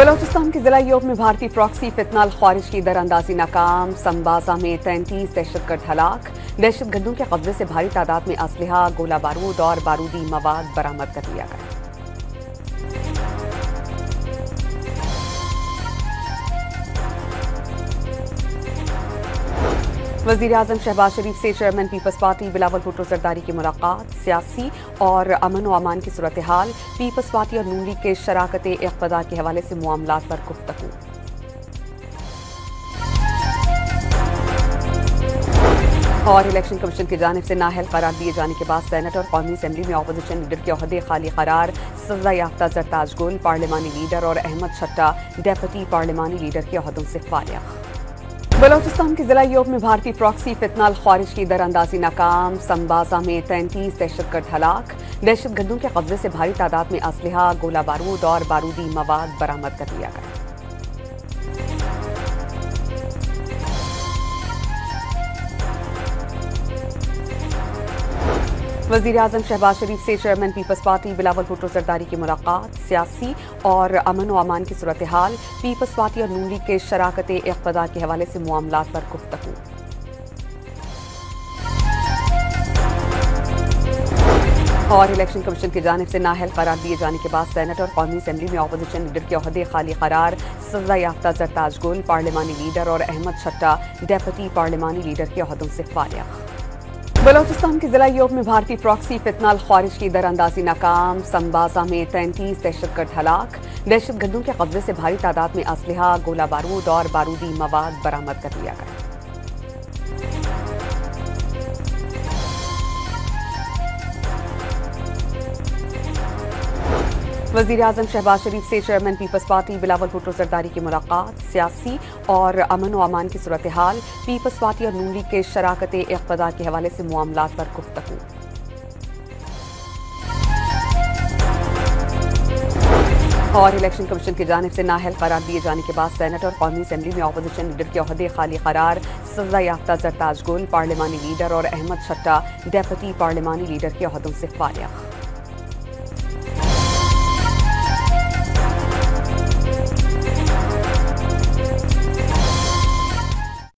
बलोचिस्तान के जिला योब में भारतीय प्रॉक्सी फितनाल ख्वारिज की दरअंदाजी नाकाम। संबाजा में 33 दहशतगर्द हलाक। दहशतगर्दों के कब्जे से भारी तादाद में असलहा, गोला बारूद और बारूदी मवाद बरामद कर लिया गया। वज़ीर-ए-आज़म शहबाज शरीफ से चेयरमैन पीपल्स पार्टी बिलावल भुट्टो जरदारी की मुलाकात। सियासी और अमन व अमान की सूरत हाल, पीपल्स पार्टी और नून लीग के शराकत इक़्तिदार के हवाले से मामलात पर गुफ्तगू। और इलेक्शन कमीशन की जानिब से नाअहल करार दिए जाने के बाद सेनेट और कौमी असम्बली में अपोजिशन लीडर के ओहदे खाली करार। सजा याफ्ता जरताज गुल पार्लिमानी लीडर और अहमद छट्टा डेप्यूटी पार्लिमानी लीडर के ओहदों से फारिग। बलोचिस्तान के जिला योब में भारतीय प्रॉक्सी फितनाल ख्वारिज की दरअंदाजी नाकाम। संबाजा में 33 दहशतगर्द हलाक। दहशतगर्दों के कब्जे से भारी तादाद में असलहा, गोला बारूद और बारूदी मवाद बरामद कर लिया गया। वज़ीर-ए-आज़म शहबाज शरीफ से चेयरमैन पीपल्स पार्टी बिलावल भुट्टो जरदारी की मुलाकात। सियासी और अमन व अमान की सूरत हाल, पीपल्स पार्टी और नून लीग के शराकत इक़्तिदार के हवाले से मामलात पर गुफ्तगू। और इलेक्शन कमीशन की जानिब से नाअहल करार दिए जाने के बाद सेनेट और कौमी असम्बली में अपोजिशन लीडर के ओहदे खाली करार। सजा याफ्ता जरताज गुल पार्लिमानी लीडर और अहमद छट्टा डेप्यूटी पार्लिमानी लीडर के ओहदों से फारिग। बलोचिस्तान के जिला योब में भारतीय प्रॉक्सी फितनाल ख्वारिज की दरअंदाजी नाकाम। संबाजा में 33 दहशतगर्द हलाक। दहशतगर्दों के कब्जे से भारी तादाद में असलहा, गोला बारूद और बारूदी मवाद बरामद कर लिया गया। वज़ीर-ए-आज़म शहबाज शरीफ से चेयरमैन पीपल्स पार्टी बिलावल भुट्टो जरदारी की मुलाकात। सियासी और अमन व अमान की सूरत हाल, पीपल्स पार्टी और नून लीग के शराकत इक़्तिदार के हवाले से मामलात पर गुफ्तगू। और इलेक्शन कमीशन की जानिब से नाअहल करार दिए जाने के बाद सेनेट और कौमी असम्बली में अपोजिशन लीडर के ओहदे खाली करार। सजा याफ्ता जरताज गुल पार्लिमानी लीडर और अहमद छट्टा डेप्यूटी पार्लिमानी लीडर के ओहदों से फारिग।